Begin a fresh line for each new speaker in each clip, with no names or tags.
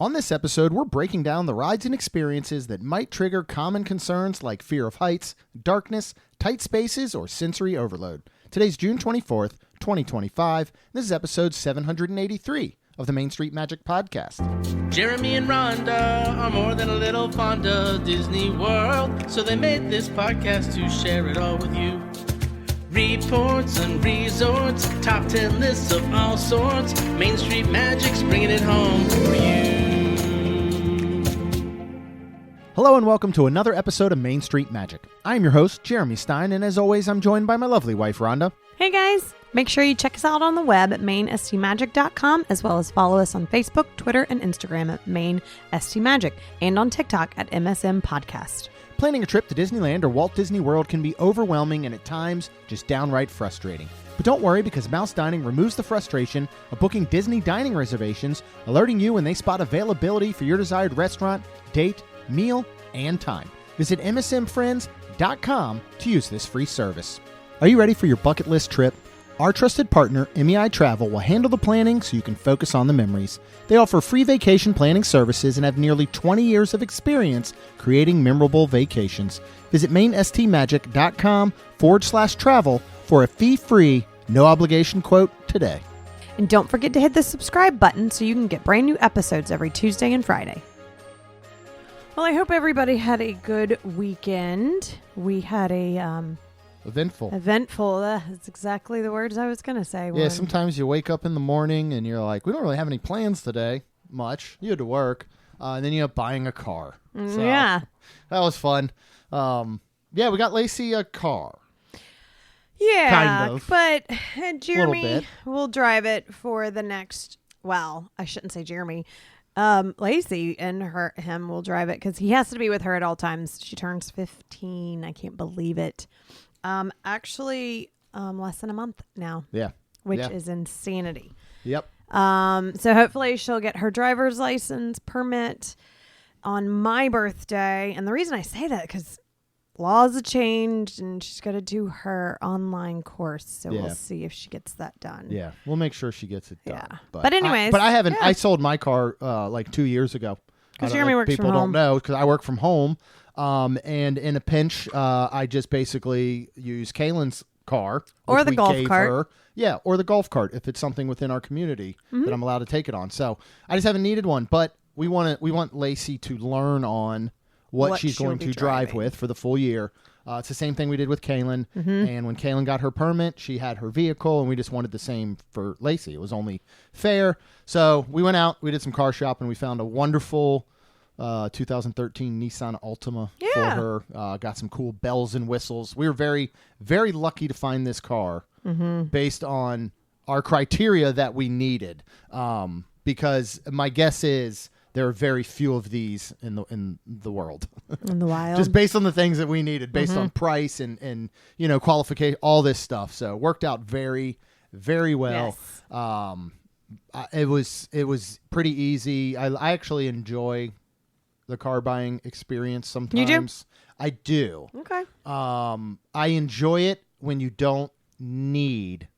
On this episode, we're breaking down the rides and experiences that might trigger common concerns like fear of heights, darkness, tight spaces, or sensory overload. Today's June 24th, 2025. This is episode 783 of the Main Street Magic Podcast.
Jeremy and Rhonda are more than a little fond of Disney World, so they made this podcast to share it all with you. Reports and resorts, top 10 lists of all sorts. Main Street Magic's bringing it home for you.
Hello and welcome to another episode of Main Street Magic. I'm your host, Jeremy Stein, and as always, I'm joined by my lovely wife, Rhonda.
Hey guys! Make sure you check us out on the web at mainstmagic.com, as well as follow us on Facebook, Twitter, and Instagram at mainstmagic, and on TikTok at MSM Podcast.
Planning a trip to Disneyland or Walt Disney World can be overwhelming and at times just downright frustrating. But don't worry, because Mouse Dining removes the frustration of booking Disney dining reservations, alerting you when they spot availability for your desired restaurant, date, meal, and time. Visit msmfriends.com to use this free service. Are you ready for your bucket list trip? Our trusted partner, MEI Travel, will handle the planning so you can focus on the memories. They offer free vacation planning services and have nearly 20 years of experience creating memorable vacations. Visit mainstmagic.com/travel for a fee-free, no-obligation quote today.
And don't forget to hit the subscribe button so you can get brand new episodes every Tuesday and Friday. Well, I hope everybody had a good weekend. We had a
Eventful.
That's exactly the words I was going to say.
Yeah, sometimes you wake up in the morning and you're like, we don't really have any plans today, much. You had to work. And then you end up buying a car. So,
yeah.
That was fun. Yeah, we got Lacey a car.
Yeah,
kind of.
But Jeremy
bit.
will drive it for the next, well, I shouldn't say Jeremy. Lacey and him will drive it because he has to be with her at all times. She turns 15. I can't believe it. Actually, less than a month now.
Yeah.
Which is insanity.
Yep.
So hopefully she'll get her driver's license permit on my birthday. And the reason I say that because laws have changed and she's got to do her online course. So we'll see if she gets that done.
Yeah. We'll make sure she gets it done.
Yeah. But anyways.
I haven't. Yeah. I sold my car like 2 years ago.
Because Jeremy works from home.
People don't know because I work from home. And in a pinch, I just basically use Kaylin's car.
Or the golf cart.
Yeah, or the golf cart if it's something within our community that I'm allowed to take it on. So I just haven't needed one. But we want Lacey to learn on what she's going to drive with for the full year. It's the same thing we did with Kaylin. And when Kaylin got her permit, she had her vehicle, and we just wanted the same for Lacey. It was only fair. So we went out, we did some car shopping, we found a wonderful 2013 Nissan Altima for her. Got some cool bells and whistles. We were very, very lucky to find this car based on our criteria that we needed. Because my guess is there are very few of these in the world.
In the wild. Just
based on the things that we needed, based on price and qualification, all this stuff. So it worked out very, very well.
Yes.
It was pretty easy. I actually enjoy the car buying experience sometimes.
You do?
I do.
Okay.
I enjoy it when you don't need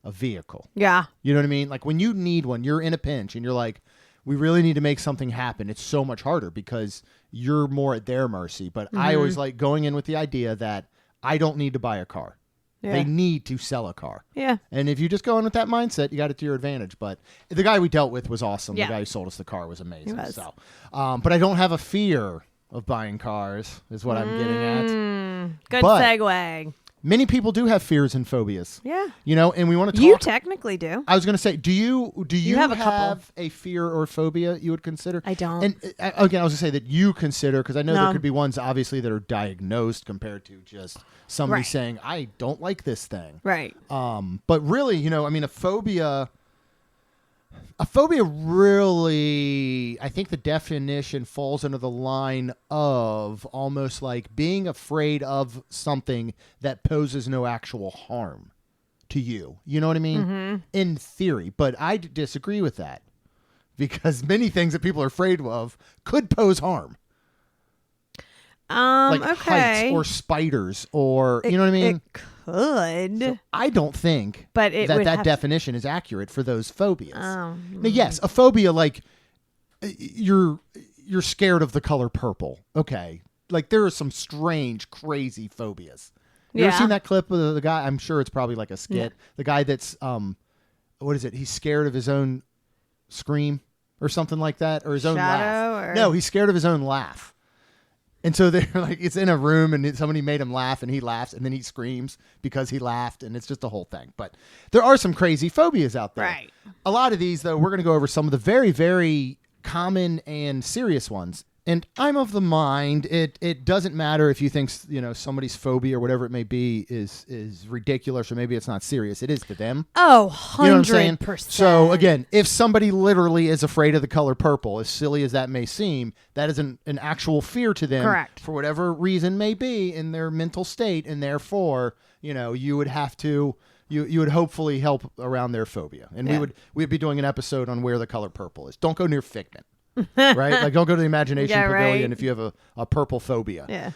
a vehicle.
Yeah.
You know what I mean? Like when you need one, you're in a pinch and you're like, we really need to make something happen. It's so much harder because you're more at their mercy. But I always like going in with the idea that I don't need to buy a car. Yeah. They need to sell a car.
Yeah.
And if you just go in with that mindset, you got it to your advantage. But the guy we dealt with was awesome.
Yeah.
The guy who sold us the car was amazing.
He was.
So, but I don't have a fear of buying cars is what I'm getting at.
Good
but
segue.
Many people do have fears and phobias.
Yeah.
And we want to talk.
You technically do.
I was going to say, do you
have
a fear or phobia you would consider?
I don't.
And again, I was going to say that you consider, because I know there could be ones obviously that are diagnosed compared to just somebody saying, I don't like this thing.
Right.
But really, a phobia really, I think the definition falls under the line of almost like being afraid of something that poses no actual harm to you. You know what I mean? In theory. But I disagree with that because many things that people are afraid of could pose harm. Like heights or spiders or, you know what I mean?
It could.
So I don't think
but
that definition is accurate for those phobias.
Oh.
Now, yes, a phobia like you're scared of the color purple. Okay. Like there are some strange, crazy phobias. You ever seen that clip of the guy? I'm sure it's probably like a skit. Yeah. The guy that's, what is it? He's scared of his own scream or something like that, or his own laugh. No, he's scared of his own laugh. And so they're like, it's in a room and somebody made him laugh and he laughs and then he screams because he laughed, and it's just a whole thing. But there are some crazy phobias out there.
Right.
A lot of these, though, we're going to go over some of the very, very common and serious ones. And I'm of the mind it doesn't matter if you think, somebody's phobia or whatever it may be is ridiculous, or maybe it's not serious. It is to them.
Oh, 100%.
You know what I'm saying? So again, if somebody literally is afraid of the color purple, as silly as that may seem, that is an actual fear to them.
Correct.
For whatever reason may be in their mental state, and therefore, you would have to you would hopefully help around their phobia. And we'd be doing an episode on where the color purple is. Don't go near Figment. Right? Like, don't go to the Imagination Pavilion if you have a purple phobia.
Yeah.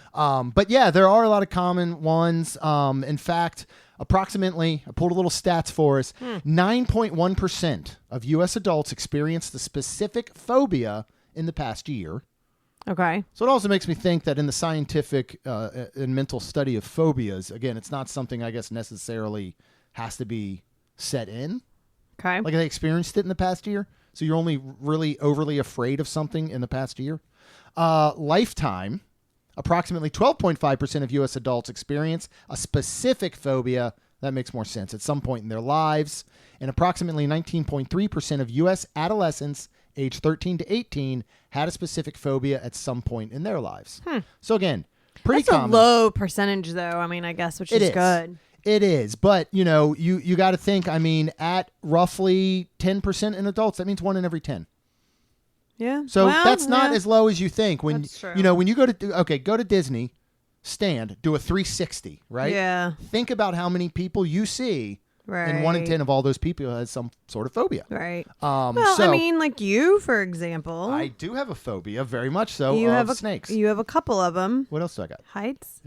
But yeah, there are a lot of common ones. In fact, approximately, I pulled a little stats for us, 9.1% of U.S. adults experienced the specific phobia in the past year.
Okay.
So it also makes me think that in the scientific and mental study of phobias, again, it's not something I guess necessarily has to be set in.
Okay.
Like they experienced it in the past year. So you're only really overly afraid of something in the past year. Lifetime, approximately 12.5% of U.S. adults experience a specific phobia. That makes more sense at some point in their lives. And approximately 19.3% of U.S. adolescents aged 13 to 18 had a specific phobia at some point in their lives. So again, pretty common.
That's a low percentage, though. I mean, I guess, which is good.
It is, but you got to think. I mean, at roughly 10% in adults, that means 1 in every 10.
Yeah.
So that's not as low as you think. When
that's true.
When you go to Disney, do a 360, right?
Yeah.
Think about how many people you see, and 1 in 10 of all those people has some sort of phobia.
Right.
Well,
I mean, like you, for example.
I do have a phobia, very much so, of snakes.
You have a couple of them.
What else do I got?
Heights.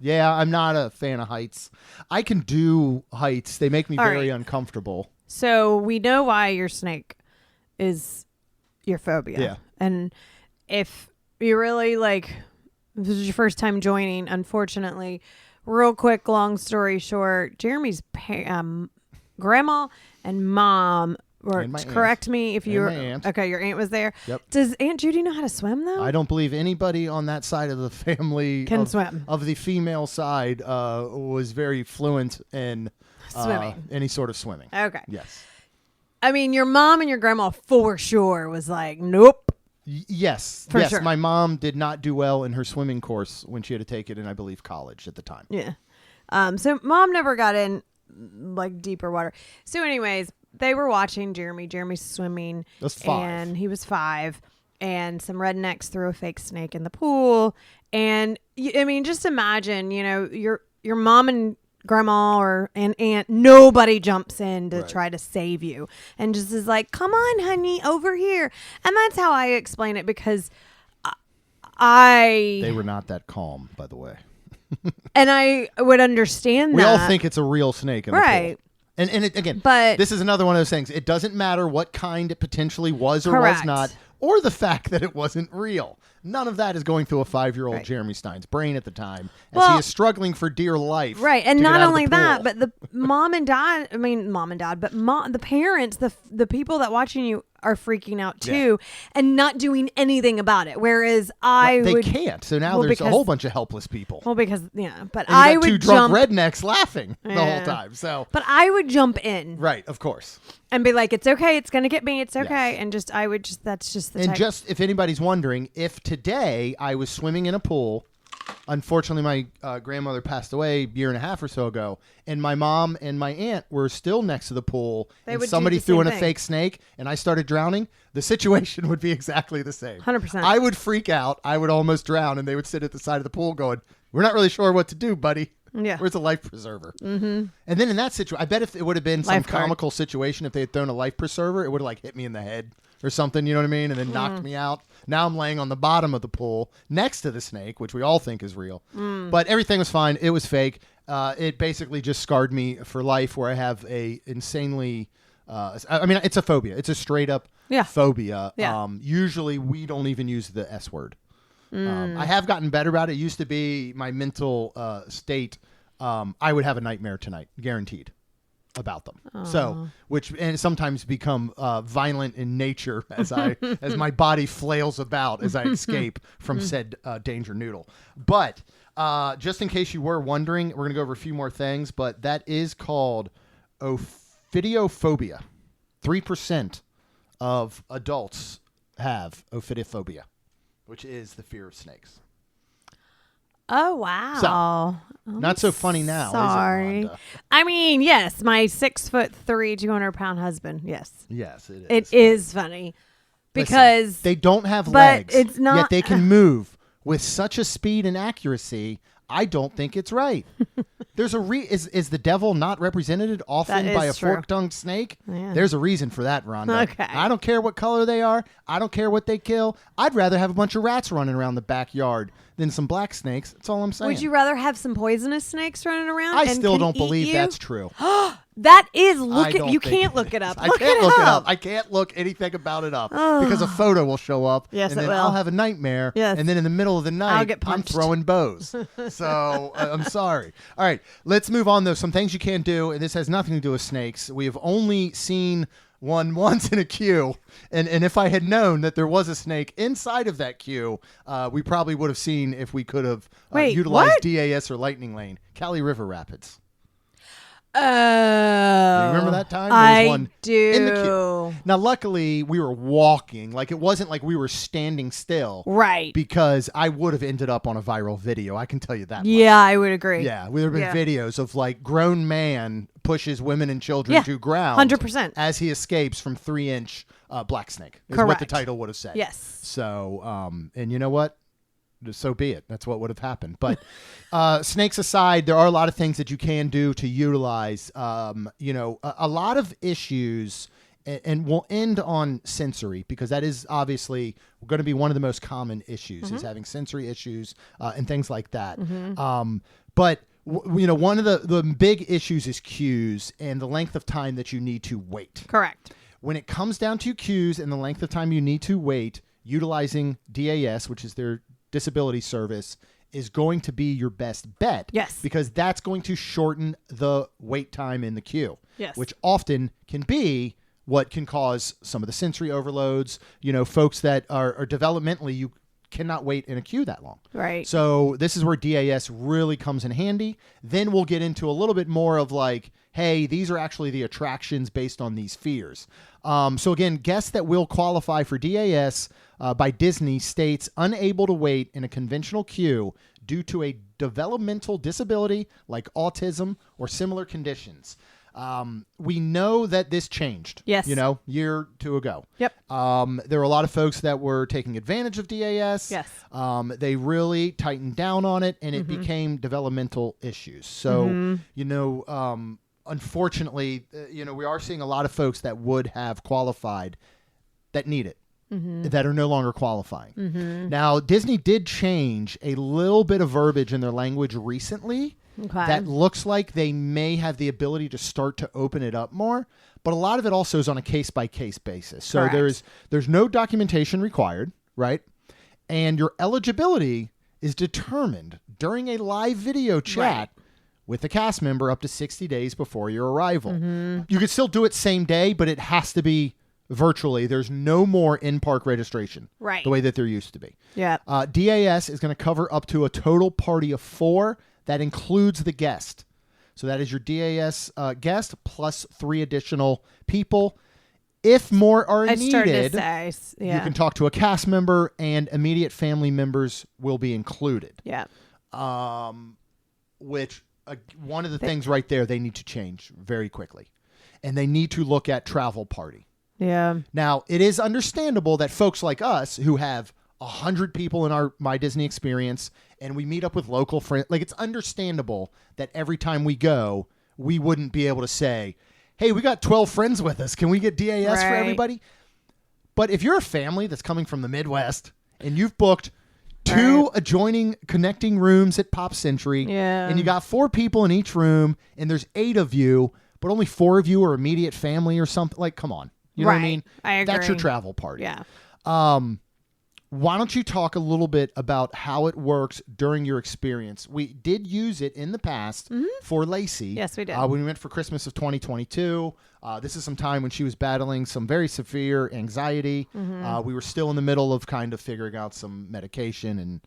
Yeah, I'm not a fan of heights. I can do heights. They make me very uncomfortable.
So we know why your snake is your phobia.
Yeah.
And if you really this is your first time joining, unfortunately, real quick, long story short, Jeremy's grandma and mom correct me if you were okay. Your aunt was there.
Yep.
Does Aunt Judy know how to swim though?
I don't believe anybody on that side of the family
can swim.
Of the female side was very fluent in
swimming.
Any sort of swimming.
Okay.
Yes.
I mean, your mom and your grandma for sure was like, nope.
Yes.
For sure.
My mom did not do well in her swimming course when she had to take it in, I believe, college at the time.
Yeah. So mom never got in deeper water. So anyways, they were watching Jeremy. Jeremy's swimming.
That's 5.
And he was 5. And some rednecks threw a fake snake in the pool. And I mean, just imagine, your mom and grandma or an aunt, nobody jumps in to try to save you, and just is like, "Come on, honey, over here." And that's how I explain it, because they
were not that calm, by the way.
And I would understand
we
that.
all think it's a real snake in the pool. And again,
but
this is another one of those things. It doesn't matter what kind it potentially was or was not, or the fact that it wasn't real. None of that is going through a 5-year-old Jeremy Stein's brain at the time, as he is struggling for dear life.
Right, and not only that, but the mom and dad. I mean, mom and dad, but the parents, the people that watching you are freaking out too, and not doing anything about it. Whereas
they can't. So now there's a whole bunch of helpless people.
Well, because but
and I would 2 drunk rednecks laughing the whole time. So,
but I would jump in.
Right, of course.
And be like, it's okay, it's gonna get me, it's okay, and that's just the.
And just if anybody's wondering, if today I was swimming in a pool, unfortunately my grandmother passed away a year and a half or so ago, and my mom and my aunt were still next to the pool, and somebody threw in a fake snake, and I started drowning, the situation would be exactly the same.
100%.
I would freak out, I would almost drown, and they would sit at the side of the pool going, "We're not really sure what to do, buddy."
Yeah.
Where's a life preserver? Mm-hmm. And then in that situation, I bet if it would have been some comical situation, if they had thrown a life preserver, it would have hit me in the head or something, you know what I mean? And then knocked me out. Now I'm laying on the bottom of the pool next to the snake, which we all think is real. But everything was fine. It was fake. It basically just scarred me for life, where I have a insanely I mean, it's a phobia. It's a straight up phobia.
Yeah.
Usually we don't even use the S word. I have gotten better about it. It used to be my mental state. I would have a nightmare tonight, guaranteed, about them. So, and sometimes become violent in nature as my body flails about as I escape from said danger noodle. But just in case you were wondering, we're going to go over a few more things, but that is called ophidiophobia. 3% of adults have ophidiophobia, which is the fear of snakes.
Oh, wow.
So, not so funny now,
sorry.
is it, Rhonda?
I mean, yes, my 6'3", 200-pound husband. Yes.
Yes, it is.
It is funny because
listen, they don't have
but
legs,
it's not,
yet they can move with such a speed and accuracy. I don't think it's right. There's a is the devil not represented often by a fork-tongued snake?
Yeah.
There's a reason for that, Rhonda.
Okay.
I don't care what color they are. I don't care what they kill. I'd rather have a bunch of rats running around the backyard than some black snakes. That's all I'm saying.
Would you rather have some poisonous snakes running around?
I still don't believe that's true.
That is you
think
can't look it up.
I can't look it up. I can't look anything about it up because a photo will show up.
Yes,
and
it
then
will.
I'll have a nightmare.
Yes.
And then in the middle of the night,
get
I'm
punched.
throwing bows. So I'm sorry. All right, let's move on though. Some things you can do, and this has nothing to do with snakes. We have only seen one once in a queue, and if I had known that there was a snake inside of that queue, we probably would have seen if we could have utilized
what?
DAS or Lightning Lane. Cali River Rapids.
Oh,
Do you remember that time? There was one
do.
in the queue. Now, luckily, we were walking. Like, it wasn't like we were standing still.
Right.
Because I would have ended up on a viral video. I can tell you that
Yeah,
much.
I would agree.
Yeah, there have been videos of, like, grown man pushes women and children to ground
100%.
as he escapes from 3-inch black snake is what the
Correct.
title would have said.
Yes.
So, and you know what? So be it. That's what would have happened. But snakes aside, there are a lot of things that you can do to utilize, a lot of issues, and we'll end on sensory because that is obviously going to be one of the most common issues is having sensory issues and things like that. But one of the big issues is cues and the length of time that you need to wait.
Correct.
When it comes down to cues and the length of time you need to wait, utilizing DAS, which is their disability service, is going to be your best bet.
Yes.
Because that's going to shorten the wait time in the queue.
Yes.
Which often can be what can cause some of the sensory overloads. Folks that are developmentally, you cannot wait in a queue that long.
Right.
So this is where DAS really comes in handy. Then we'll get into a little bit more of like, hey, these are actually the attractions based on these fears. So again, guests that will qualify for DAS by Disney states unable to wait in a conventional queue due to a developmental disability like autism or similar conditions. We know that this changed.
Yes.
Year or two ago.
Yep.
There were a lot of folks that were taking advantage of DAS.
Yes.
They really tightened down on it, and it became developmental issues. So, unfortunately, we are seeing a lot of folks that would have qualified that need it. That are no longer qualifying. Now, Disney did change a little bit of verbiage in their language recently.
Okay.
That looks like they may have the ability to start to open it up more, but a lot of it also is on a case-by-case basis. So
Correct.
there's no documentation required, right? And your eligibility is determined during a live video chat with a cast member up to 60 days before your arrival. You can still do it same day, but it has to be virtually. There's no more in-park registration.
Right.
The way that there used to be.
Yeah.
DAS is going to cover up to a total party of 4. That includes the guest. So that is your DAS guest plus 3 additional people. If more are needed, you can talk to a cast member and immediate family members will be included.
Yeah.
Which one of the things right there they need to change very quickly. And they need to look at travel party.
Yeah.
Now, it is understandable that folks like us who have 100 people in our My Disney experience and we meet up with local friends, like it's understandable that every time we go, we wouldn't be able to say, hey, we got 12 friends with us. Can we get DAS for everybody? But if you're a family that's coming from the Midwest and you've booked 2 adjoining connecting rooms at Pop Century and you got 4 people in each room and there's 8 of you, but only 4 of you are immediate family or something. Like, come on. You know what I mean?
I agree.
That's your travel party.
Yeah.
Why don't you talk a little bit about how it works during your experience? We did use it in the past for Lacey.
Yes, we did.
When we went for Christmas of 2022. This is some time when she was battling some very severe anxiety. We were still in the middle of kind of figuring out some medication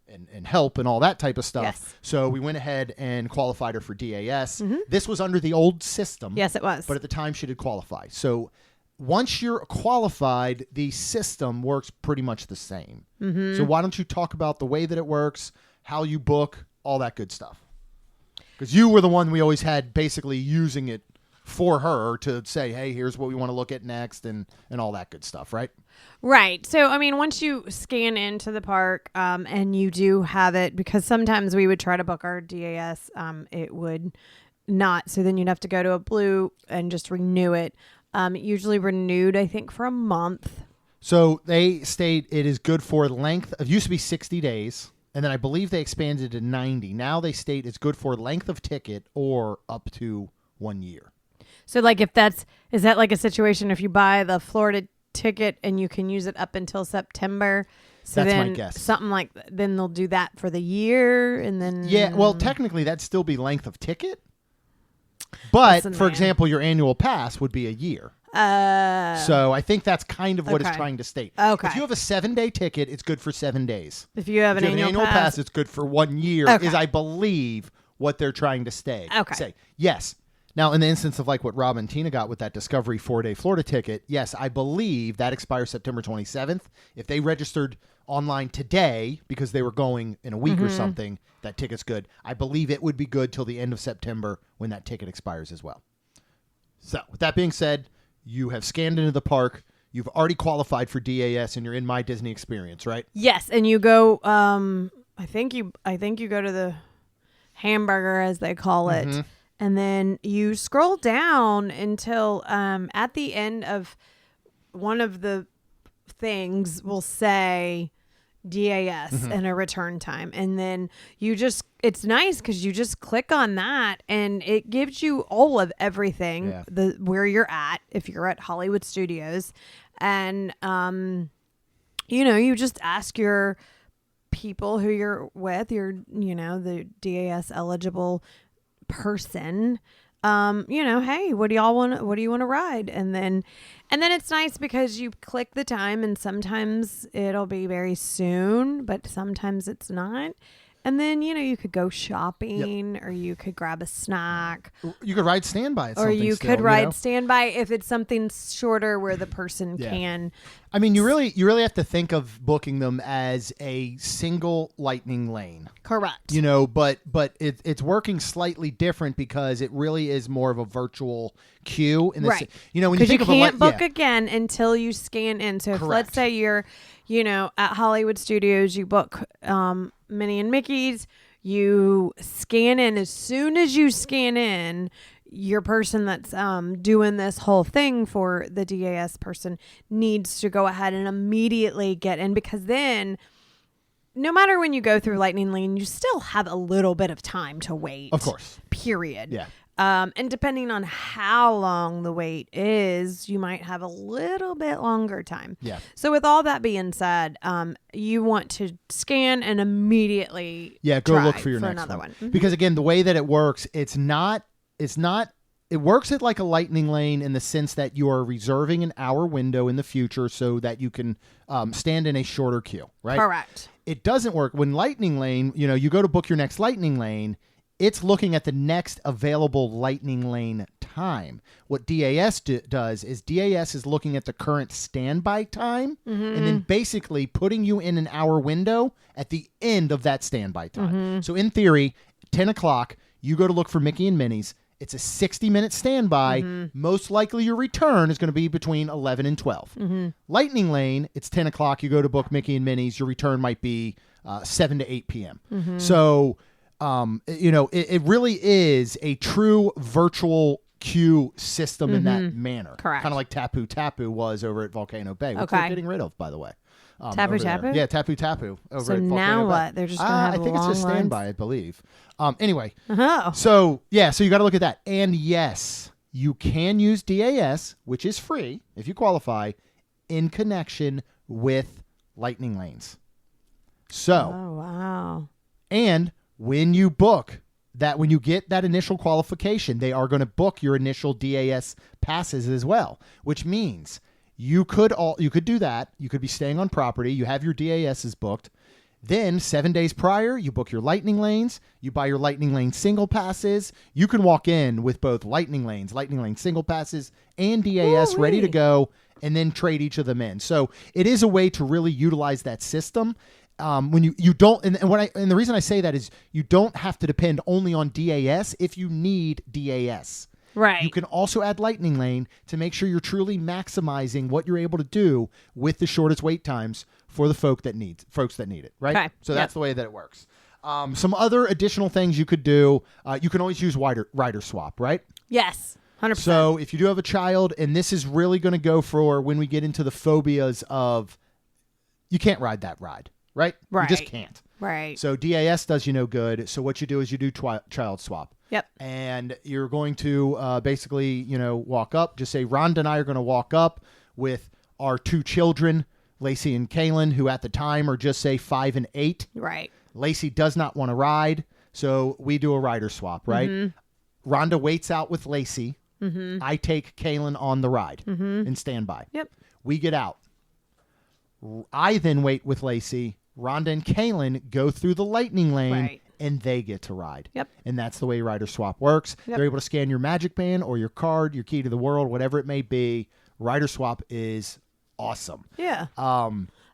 and help and all that type of stuff.
Yes.
So we went ahead and qualified her for DAS. This was under the old system.
Yes, it was.
But at the time she did qualify. So once you're qualified, the system works pretty much the same. So why don't you talk about the way that it works, how you book, all that good stuff? Because you were the one we always had basically using it for her to say, hey, here's what we want to look at next and all that good stuff, right?
Right. So, I mean, once you scan into the park and you do have it, because sometimes we would try to book our DAS, it would not. So then you'd have to go to a Blue and just renew it. Usually renewed, I think, for a month.
So they state it is good for length of, used to be 60 days, and then I believe they expanded to 90. Now they state it's good for length of ticket or up to 1 year.
So, like, is that like a situation if you buy the Florida ticket and you can use it up until September? So
that's
then
my guess.
Something like, then they'll do that for the year and then.
Yeah, well, technically that'd still be length of ticket. But, for example, your annual pass would be a year. So I think that's kind of what it's trying to state.
Okay.
If you have a 7-day ticket, it's good for 7 days.
If you have an annual pass,
it's good for 1 year, is I believe what they're trying to say. Yes. Now, in the instance of like what Rob and Tina got with that Discovery 4-day Florida ticket, yes, I believe that expires September 27th. If they registered online today because they were going in a week or something, that ticket's good. I believe it would be good till the end of September when that ticket expires as well. So, with that being said, you have scanned into the park. You've already qualified for DAS, and you're in My Disney Experience, right?
Yes, and you go. I think you go to the hamburger, as they call it, and then you scroll down until at the end of one of the things will say DAS and a return time, and then it's nice because you just click on that and it gives you all of everything, where you're at if you're at Hollywood Studios, and you just ask your people who you're with, the DAS eligible person, hey, what do you want to ride? And then it's nice because you click the time and sometimes it'll be very soon, but sometimes it's not. And then, you could go shopping or you could grab a snack.
You could ride standby.
Or you could ride standby if it's something shorter where the person can.
I mean, you really have to think of booking them as a single lightning lane.
Correct.
But it's working slightly different because it really is more of a virtual queue.
Right.
When you think
of can't book again until you scan in. So if let's say you're, at Hollywood Studios, you book Minnie and Mickey's, you scan in. As soon as you scan in, your person that's doing this whole thing for the DAS person needs to go ahead and immediately get in, because then no matter when you go through Lightning Lane, you still have a little bit of time to wait.
Of course.
Period.
Yeah.
And depending on how long the wait is, you might have a little bit longer time.
Yeah.
So with all that being said, you want to scan and immediately
go look for your next
another one.
Because again, the way that it works, it works at like a lightning lane in the sense that you are reserving an hour window in the future so that you can stand in a shorter queue, right?
Correct.
It doesn't work when lightning lane, you go to book your next lightning lane, it's looking at the next available lightning lane time. What DAS does is DAS is looking at the current standby time and then basically putting you in an hour window at the end of that standby time. So in theory, 10 o'clock, you go to look for Mickey and Minnie's. It's a 60-minute standby. Most likely your return is going to be between 11 and 12. Lightning Lane, it's 10 o'clock. You go to book Mickey and Minnie's. Your return might be 7 to 8 p.m. So, it really is a true virtual queue system in that manner.
Correct.
Kind of like Tapu Tapu was over at Volcano Bay, which they're getting rid of, by the way.
Tapu Tapu?
Yeah, Tapu Tapu over at Volcano Bay.
So now what? They're just going to have
I think
long
it's just
lines?
standby, I believe. Anyway,
Oh.
so you got to look at that. And yes, you can use DAS, which is free if you qualify, in connection with lightning lanes. So,
oh wow.
And when you book that, when you get that initial qualification, they are going to book your initial DAS passes as well, which means you could do that. You could be staying on property. You have your DASs booked. Then 7 days prior, you book your lightning lanes. You buy your lightning lane single passes. You can walk in with both lightning lane single passes, and DAS ready to go, and then trade each of them in. So it is a way to really utilize that system. When you don't, and the reason I say that is you don't have to depend only on DAS if you need DAS.
Right.
You can also add lightning lane to make sure you're truly maximizing what you're able to do with the shortest wait times for the folks that need it. Right.
Okay.
So that's the way that it works. Some other additional things you could do. You can always use rider swap. Right.
Yes. 100%.
So if you do have a child, and this is really going to go for when we get into the phobias of you can't ride that ride. Right.
Right.
You just can't.
Right.
So DAS does you no good. So what you do is you do child swap.
Yep.
And you're going to basically, walk up. Just say Rhonda and I are going to walk up with our two children, Lacey and Kaylin, who at the time are just say 5 and 8.
Right.
Lacey does not want to ride, so we do a rider swap. Right. Mm-hmm. Rhonda waits out with Lacey. Mm-hmm. I take Kaylin on the ride and stand by.
Yep.
We get out. I then wait with Lacey. Rhonda and Kaylin go through the lightning lane.
Right.
And they get to ride.
Yep.
And that's the way rider swap works.
Yep.
They're able to scan your magic band or your card, your key to the world, whatever it may be. Rider swap is awesome.
Yeah.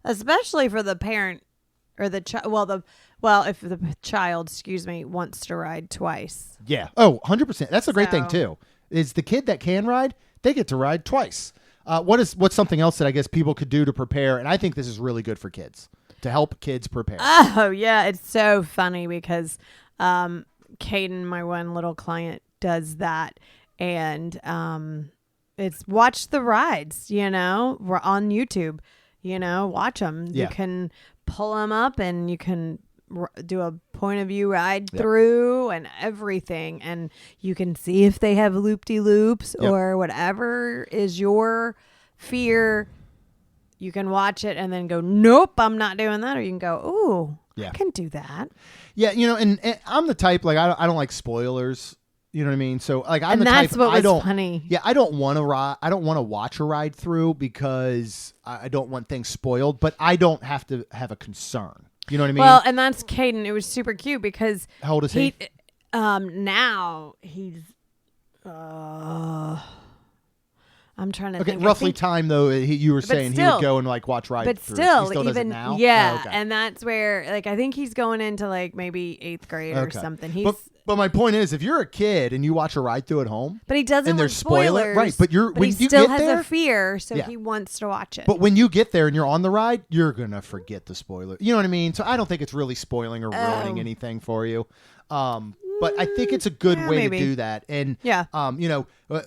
Especially for the parent or the child. If the child, wants to ride twice.
Yeah. Oh, 100%. That's a great thing too. Is the kid that can ride, they get to ride twice. What's something else that I guess people could do to prepare? And I think this is really good for kids. To help kids prepare.
Oh, yeah. It's so funny because Caden, my one little client, does that. And it's watch the rides, we're on YouTube, watch them. Yeah. You can pull them up and you can do a point of view ride through and everything. And you can see if they have loop-de-loops or whatever is your fear. You can watch it and then go, nope, I'm not doing that. Or you can go, ooh, I can do that.
Yeah, and I'm the type, like, I don't like spoilers. You know what I mean? So, like, I'm
and
the
that's
type,
what was
I don't,
funny.
Yeah, I don't want to watch a ride through because I don't want things spoiled, but I don't have to have a concern. You know what I mean?
Well, and that's Caden. It was super cute because
how old is he?
Now he's I'm trying to think.
Roughly time though. You were saying he would go and like watch rides.
But
through.
still,
he still does it
even
now?
yeah,
Oh, okay.
and that's where I think he's going into like maybe 8th grade or something. He's
but my point is, if you're a kid and you watch a ride through at home,
but he doesn't
and
want
there's spoilers, right? But
he still has a fear, so he wants to watch it.
But when you get there and you're on the ride, you're gonna forget the spoiler. You know what I mean? So I don't think it's really spoiling or ruining anything for you. But I think it's a good way to do that. And,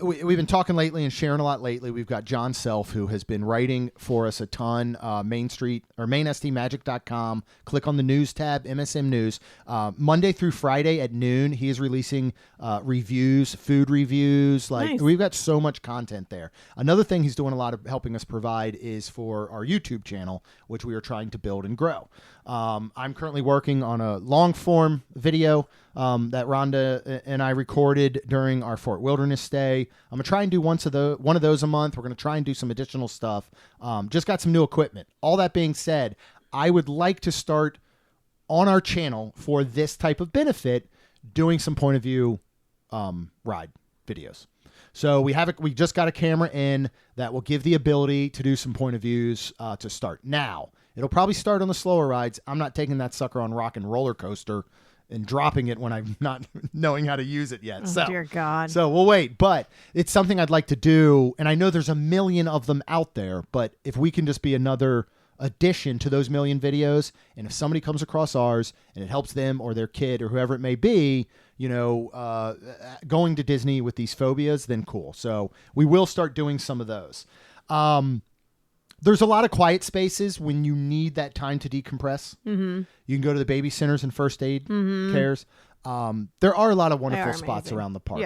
we've been talking lately and sharing a lot lately. We've got John Self, who has been writing for us a ton. mainstream.com. Click on the news tab, MSM News. Monday through Friday at noon, he is releasing reviews, food reviews. Nice. We've got so much content there. Another thing he's doing a lot of helping us provide is for our YouTube channel, which we are trying to build and grow. I'm currently working on a long form video that Rhonda and I recorded during our Fort Wilderness stay. I'm gonna try and do one of those a month. We're gonna try and do some additional stuff. Just got some new equipment. All that being said, I would like to start on our channel for this type of benefit, doing some point of view ride videos. So we just got a camera in that will give the ability to do some point of views to start. Now, it'll probably start on the slower rides. I'm not taking that sucker on Rock and Roller Coaster and dropping it when I'm not knowing how to use it yet.
Oh, dear God.
So we'll wait. But it's something I'd like to do. And I know there's a million of them out there. But if we can just be another addition to those million videos, and if somebody comes across ours and it helps them or their kid or whoever it may be, going to Disney with these phobias, then cool. So we will start doing some of those. There's a lot of quiet spaces when you need that time to decompress. Mm-hmm. You can go to the baby centers and first aid cares. There are a lot of wonderful spots around the park,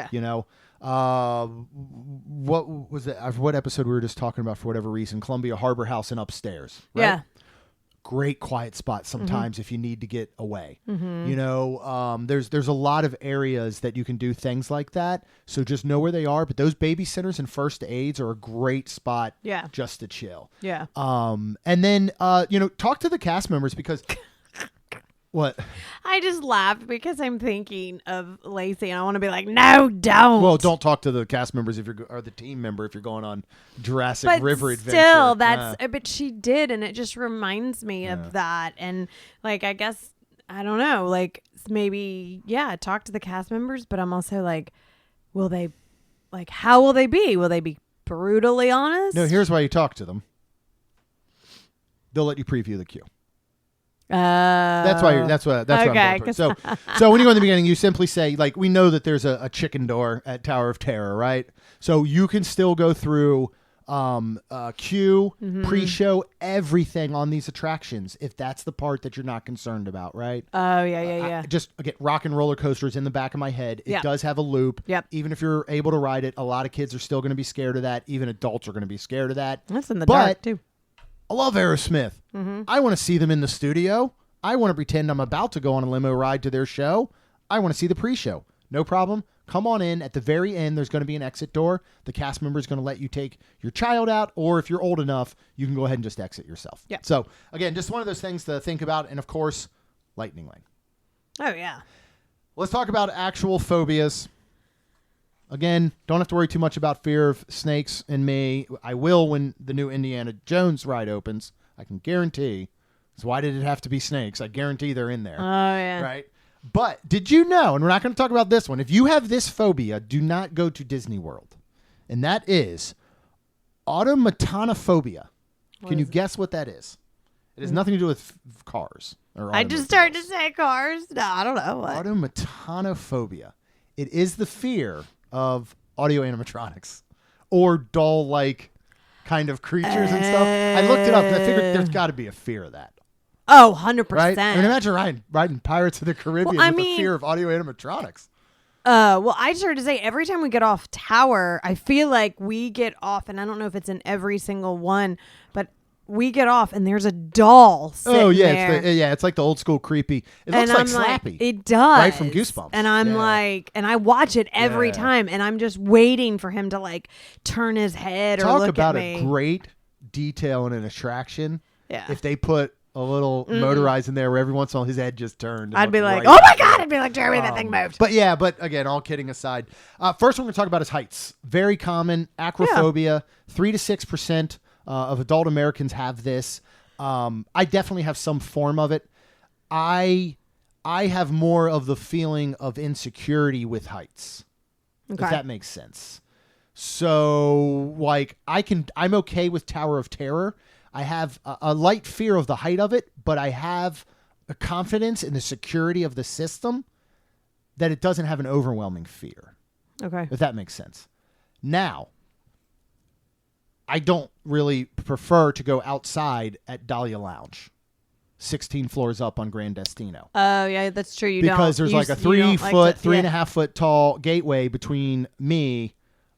What was it? What episode we were just talking about for whatever reason? Columbia Harbor House and upstairs. Right?
Yeah.
Great quiet spot sometimes if you need to get away. You know, there's a lot of areas that you can do things like that. So just know where they are. But those babysitters and first aids are a great spot just to chill.
Yeah.
And then, you know, talk to the cast members because... What?
I just laughed because I'm thinking of Lacey and I want to be like, no, don't.
Well, don't talk to the cast members or the team member if you're going on Jurassic River Adventure.
Still, but she did, and it just reminds me of that. And like, I guess, I don't know, like maybe, talk to the cast members, but I'm also like, how will they be? Will they be brutally honest?
No, here's why you talk to them. They'll let you preview the queue. That's what I'm going for. So when you go in the beginning, you simply say, like, we know that there's a chicken door at Tower of Terror, right? So you can still go through queue, pre-show, everything on these attractions if that's the part that you're not concerned about, right?
Oh, yeah.
Just again, rock and roller coasters in the back of my head. It does have a loop.
Yep.
Even if you're able to ride it, a lot of kids are still going to be scared of that. Even adults are going to be scared of that.
That's in the dark too.
I love Aerosmith. I want to see them in the studio. I want to pretend I'm about to go on a limo ride to their show. I want to see the pre-show. No problem. Come on in. At the very end, there's going to be an exit door. The cast member is going to let you take your child out, or if you're old enough, you can go ahead and just exit yourself.
Yeah.
So, again, just one of those things to think about. And, of course, Lightning Lane.
Oh, yeah.
Let's talk about actual phobias. Again, don't have to worry too much about fear of snakes and me. I will when the new Indiana Jones ride opens. I can guarantee. So why did it have to be snakes? I guarantee they're in there.
Oh, yeah.
Right? But did you know, and we're not going to talk about this one, if you have this phobia, do not go to Disney World. And that is automatonophobia. Can you guess what that is? It has nothing to do with cars.
I just started to say cars. No, I don't know. What?
Automatonophobia. It is the fear of audio animatronics or doll-like kind of creatures and stuff. I looked it up and I figured there's got to be a fear of that.
Oh, 100%.
Right? I mean, imagine riding Pirates of the Caribbean with the fear of audio animatronics.
Well, I started to say every time we get off tower, I feel like we get off, and I don't know if it's in every single one, but we get off and there's a doll sitting there.
It's like the old school creepy. It looks like Slappy.
It does.
Right from Goosebumps.
And I'm like, and I watch it every time, and I'm just waiting for him to like turn his head or look at me.
Talk about a great detail in an attraction.
Yeah.
If they put a little motorized in there where every once in a while his head just turned.
I'd be like, oh my God. I'd be like, Jeremy, that thing moved.
But again, all kidding aside. First one we're going to talk about is heights. Very common. Acrophobia. 3 to 6% of adult Americans have this. I definitely have some form of it. I have more of the feeling of insecurity with heights. Okay. If that makes sense. So, like, I'm okay with Tower of Terror. I have a light fear of the height of it, but I have a confidence in the security of the system that it doesn't have an overwhelming fear.
Okay.
If that makes sense. Now, I don't really prefer to go outside at Dahlia Lounge, 16 floors up on Grand Destino.
Oh, yeah, that's true.
Because there's like a 3.5 foot tall gateway between me,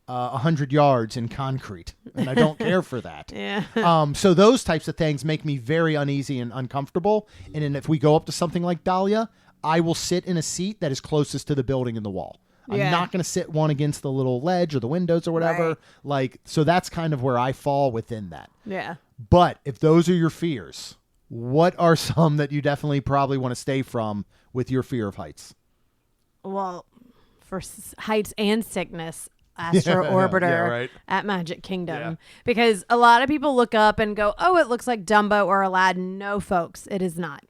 100 yards in concrete, and I don't care for that.
Yeah.
So those types of things make me very uneasy and uncomfortable. And then if we go up to something like Dahlia, I will sit in a seat that is closest to the building and the wall. I'm not going to sit one against the little ledge or the windows or whatever. Right. So that's kind of where I fall within that.
Yeah.
But if those are your fears, what are some that you definitely probably want to stay from with your fear of heights?
Well, for heights and sickness, Astro Orbiter at Magic Kingdom. Because a lot of people look up and go, oh, it looks like Dumbo or Aladdin. No, folks, it is not.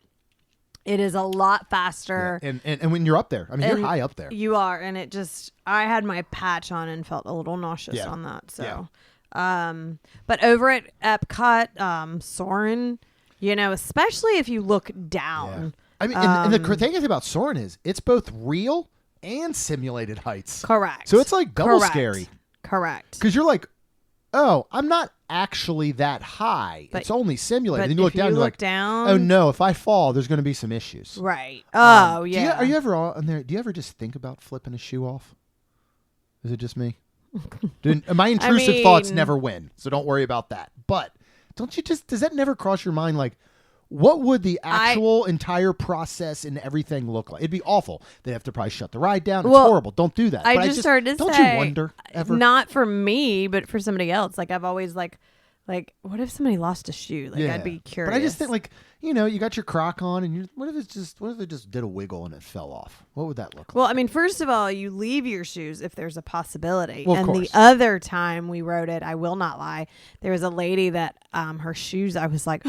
It is a lot faster.
Yeah. And when you're up there, I mean, you're high up there.
You are. And it just, I had my patch on and felt a little nauseous on that. So, but over at Epcot, Soarin', you know, especially if you look down.
I mean, and the thing is about Soarin' is it's both real and simulated heights.
Correct.
So it's like double scary.
Correct.
Because you're like, oh, I'm not actually that high. But it's only simulated.
But
then you look down and you're like,
down,
oh no, if I fall, there's going to be some issues.
Right. Oh,
Are you ever on there? Do you ever just think about flipping a shoe off? Is it just me? My intrusive thoughts never win, so don't worry about that. But does that never cross your mind, like, what would the actual entire process and everything look like? It'd be awful. They'd have to probably shut the ride down. It's horrible. Don't do that.
I just started to
don't
say,
you wonder ever?
Not for me, but for somebody else. Like, I've always like, what if somebody lost a shoe? Like, I'd be curious.
But I just think, like, you got your Croc on, and what if it just did a wiggle and it fell off? What would that look like?
Well, I mean, first of all, you leave your shoes if there's a possibility.
Well, of
and
course.
the other time we rode it, I will not lie, there was a lady that her shoes, I was like,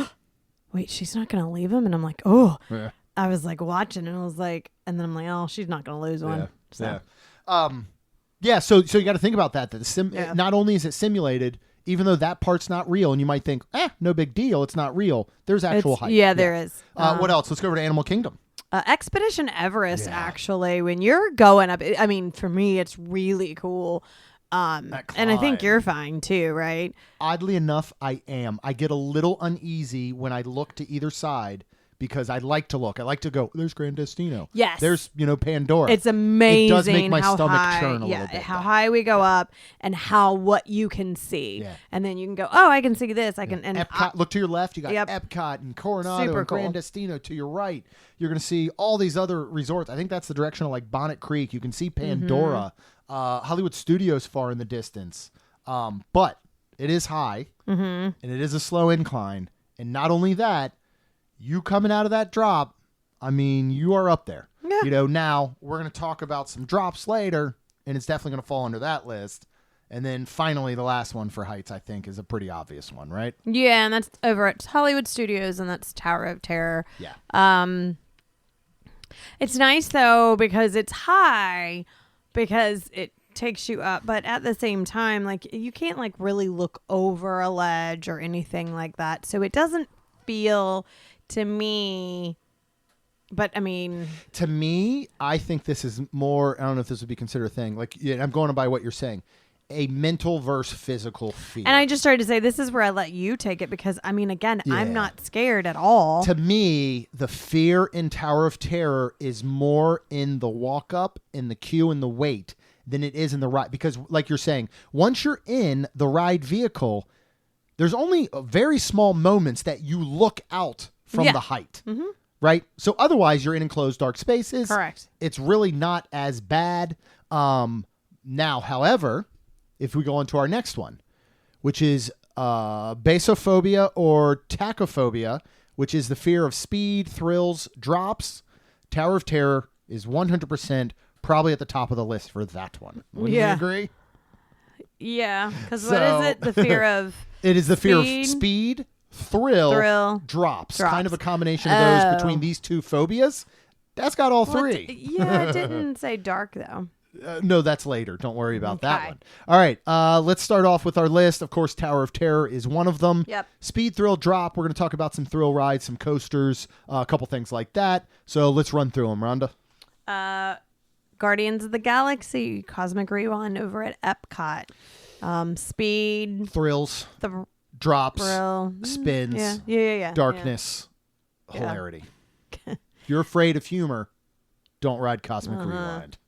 wait, she's not going to leave them? And I'm like, oh. Yeah. I was like watching, and I was like, and then I'm like, oh, she's not going to lose one. So.
So you got to think about that. Not only is it simulated, even though that part's not real, and you might think, no big deal, it's not real. There's actual height.
Yeah, there is.
What else? Let's go over to Animal Kingdom.
Expedition Everest, actually, when you're going up, I mean, for me, it's really cool. And I think you're fine too, right?
Oddly enough, I am. I get a little uneasy when I look to either side because I like to look. I like to go, there's Gran Destino.
Yes.
There's, Pandora.
It's amazing.
It does make my
how
stomach
high,
churn a little bit.
How high we go up and what you can see.
Yeah.
And then you can go, oh, I can see this. I can. And
Epcot, look to your left. You got Epcot and Coronado
Super
and Gran
cool.
Destino. To your right, you're going to see all these other resorts. I think that's the direction of like Bonnet Creek. You can see Pandora. Hollywood Studios far in the distance. But it is high, and it is a slow incline. And not only that, you coming out of that drop, I mean, you are up there. Yeah. Now we're going to talk about some drops later, and it's definitely going to fall under that list. And then finally, the last one for heights, I think, is a pretty obvious one, right?
Yeah, and that's over at Hollywood Studios, and that's Tower of Terror.
Yeah.
It's nice, though, because it's high, because it takes you up, but at the same time, like, you can't, like, really look over a ledge or anything like that. So it doesn't feel, to me... But, I mean...
To me, I think this is more... I don't know if this would be considered a thing. Like, I'm going by what you're saying. A mental versus physical fear.
And I just started to say, this is where I let you take it because, I mean, again, I'm not scared at all.
To me, the fear in Tower of Terror is more in the walk up, in the queue, and the wait than it is in the ride. Because, like you're saying, once you're in the ride vehicle, there's only very small moments that you look out from the height. Mm-hmm. Right? So otherwise, you're in enclosed dark spaces.
Correct.
It's really not as bad. Now, however, if we go on to our next one, which is basophobia or tachyphobia, which is the fear of speed, thrills, drops, Tower of Terror is 100% probably at the top of the list for that one. Wouldn't you agree?
Yeah, because what is it? The fear of
It is the fear of speed, thrill, drops. Kind of a combination of those between these two phobias. That's got all three.
It didn't say dark, though.
No, that's later. Don't worry about that one. All right, let's start off with our list. Of course, Tower of Terror is one of them.
Yep.
Speed, thrill, drop. We're going to talk about some thrill rides, some coasters, a couple things like that. So let's run through them, Rhonda.
Guardians of the Galaxy, Cosmic Rewind over at Epcot. Speed.
Thrills. Drops.
Thrill.
Spins.
Yeah.
Darkness.
Yeah.
Hilarity. If you're afraid of humor, don't ride Cosmic Rewind.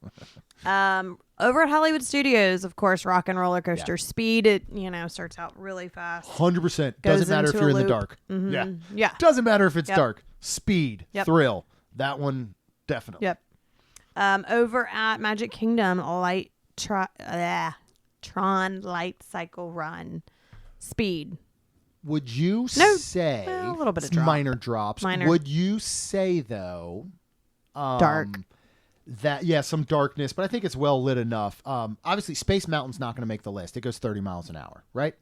Over at Hollywood Studios, of course, Rock and Roller Coaster. Speed, it starts out really fast.
100%. Doesn't matter if you're in the dark.
Mm-hmm. Yeah.
Doesn't matter if it's dark. Speed, thrill. That one, definitely.
Yep. Over at Magic Kingdom, Tron Light Cycle Run. Speed.
Would you say
a little bit of drop.
Minor drops?
Minor.
Would you say though?
Dark.
Some darkness, but I think it's well lit enough. Obviously, Space Mountain's not going to make the list. It goes 30 miles an hour, right?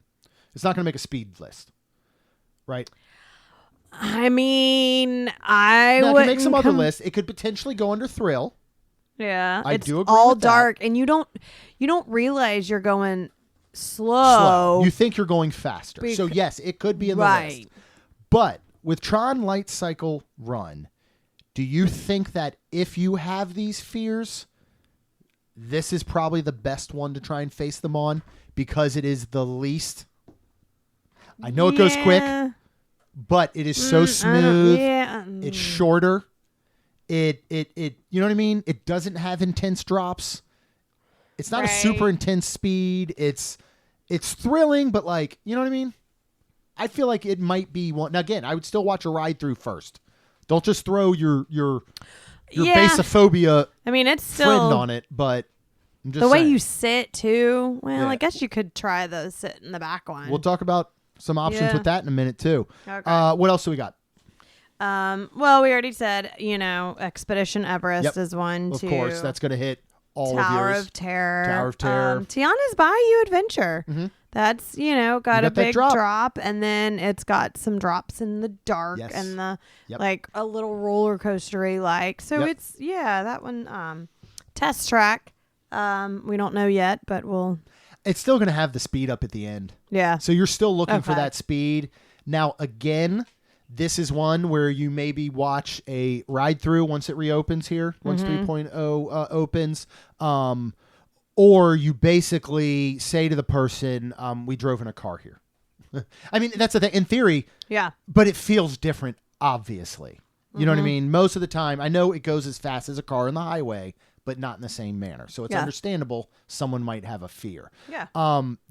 It's not going to make a speed list, right?
I mean,
It can make some other lists. It could potentially go under thrill.
Yeah,
I
it's
do agree
all
with that.
dark, and you don't realize you're going slow.
You think you're going faster. So yes, it could be in the list. But with Tron Light Cycle Run, do you think that if you have these fears, this is probably the best one to try and face them on because it is the least? I know it goes quick, but it is so smooth. It's shorter. It you know what I mean? It doesn't have intense drops. It's not a super intense speed. It's thrilling, but like, you know what I mean? I feel like it might be one. Now, again, I would still watch a ride through first. Don't just throw your basophobia
it's still
friend on it, but I'm just
the way
saying.
you sit too. Well, I guess you could try the sit in the back one.
We'll talk about some options with that in a minute too.
Okay.
What else do we got?
Well, we already said, Expedition Everest is one,
Of
too.
course, that's going to hit all
Tower
of yours.
of Terror.
Tower of Terror.
Tiana's Bayou Adventure.
Mm-hmm.
That's, got a big
drop.
drop, and then it's got some drops in the dark and the like a little roller coastery like. So it's that one. Test Track. We don't know yet, but
It's still going to have the speed up at the end.
Yeah.
So you're still looking for that speed. Now, again, this is one where you maybe watch a ride through once it reopens here, once 3.0 opens. Or you basically say to the person, we drove in a car here. I mean, that's the thing. In theory, but it feels different, obviously. You know what I mean? Most of the time, I know it goes as fast as a car on the highway, but not in the same manner. So it's understandable someone might have a fear.
Yeah.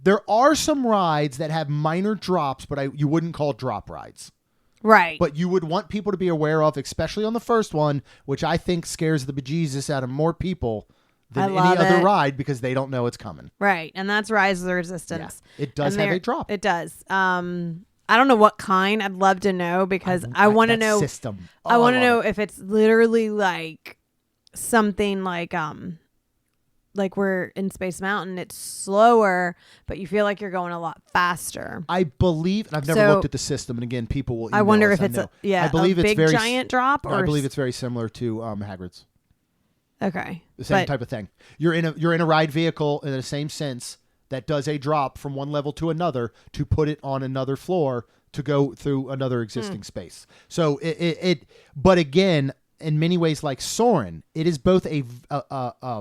There are some rides that have minor drops, but you wouldn't call drop rides.
Right.
But you would want people to be aware of, especially on the first one, which I think scares the bejesus out of more people than any other ride because they don't know it's coming.
Right. And that's Rise of the Resistance.
Yeah. It does have a drop.
It does. I don't know what kind. I'd love to know because I want to know.
System.
I want to know if it's literally like something like we're in Space Mountain. It's slower, but you feel like you're going a lot faster.
I believe, and I've never looked at the system, and again, people will email
I wonder
us,
if it's
I believe
a
it's
big
very
giant drop, or
I believe it's very similar to Hagrid's.
Okay,
the same type of thing. You're in a ride vehicle in the same sense that does a drop from one level to another to put it on another floor to go through another existing space. So but again, in many ways, like Soarin', it is both a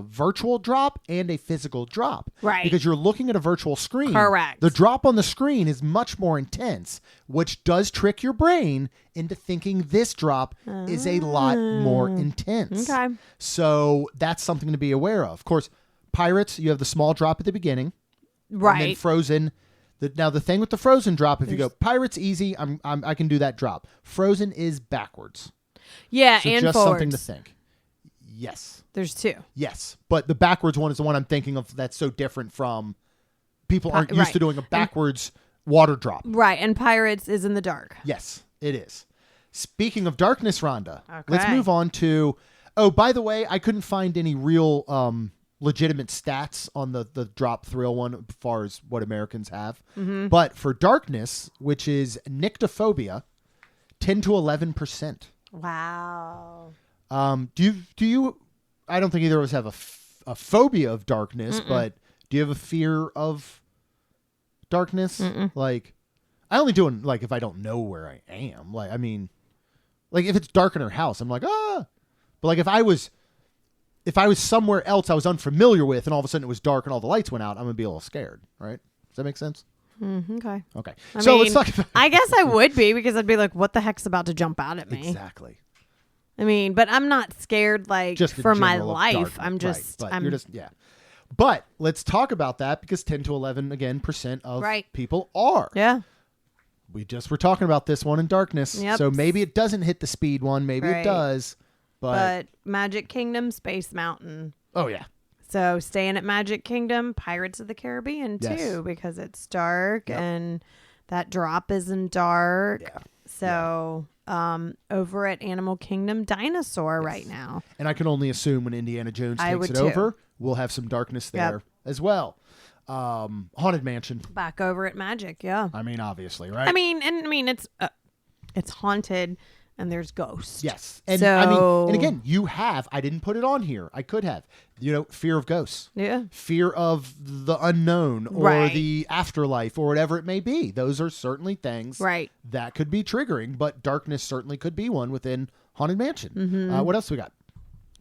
virtual drop and a physical drop.
Right.
Because you're looking at a virtual screen.
Correct.
The drop on the screen is much more intense, which does trick your brain into thinking this drop is a lot more intense.
Okay.
So that's something to be aware of. Of course, Pirates, you have the small drop at the beginning.
Right.
And then Frozen. Now, the thing with the Frozen drop, if you go, Pirates easy, I can do that drop. Frozen is backwards.
Yeah,
so
and
just
forwards.
something to think. Yes.
There's two.
Yes. But the backwards one is the one I'm thinking of that's so different from people aren't used to doing a backwards water drop.
Right. And Pirates is in the dark.
Yes, it is. Speaking of darkness, Rhonda, let's move on to, by the way, I couldn't find any real legitimate stats on the drop thrill one as far as what Americans have. Mm-hmm. But for darkness, which is nyctophobia, 10 to 11%.
Wow.
Do you? I don't think either of us have a phobia of darkness, but do you have a fear of darkness? Like, I only do it like if I don't know where I am. Like, I mean, like if it's dark in our house, I'm like But like if I was somewhere else I was unfamiliar with, and all of a sudden it was dark and all the lights went out, I'm gonna be a little scared. Right? Does that make sense?
Okay.
Okay.
Let's
talk about.
I guess I would be because I'd be like, "What the heck's about to jump out at me?"
Exactly.
I mean, but I'm not scared like
just
for my
general
life.
darkness,
I'm just,
right, you're just But let's talk about that because 10 to 11% of people are.
Yeah.
We just were talking about this one in darkness.
Yep.
So maybe it doesn't hit the speed one. Maybe it does. But
Magic Kingdom, Space Mountain.
Oh, yeah.
So staying at Magic Kingdom, Pirates of the Caribbean too, because it's dark and that drop isn't dark.
Yeah.
So over at Animal Kingdom, Dinosaur right now.
And I can only assume when Indiana Jones takes it over, we'll have some darkness there as well. Haunted Mansion.
Back over at Magic, yeah.
I mean, obviously, right?
I mean, it's haunted. And there's ghosts.
Yes. And I mean, and again, I didn't put it on here. I could have, fear of ghosts.
Yeah.
Fear of the unknown or the afterlife or whatever it may be. Those are certainly things that could be triggering, but darkness certainly could be one within Haunted Mansion. Mm-hmm. What else we got?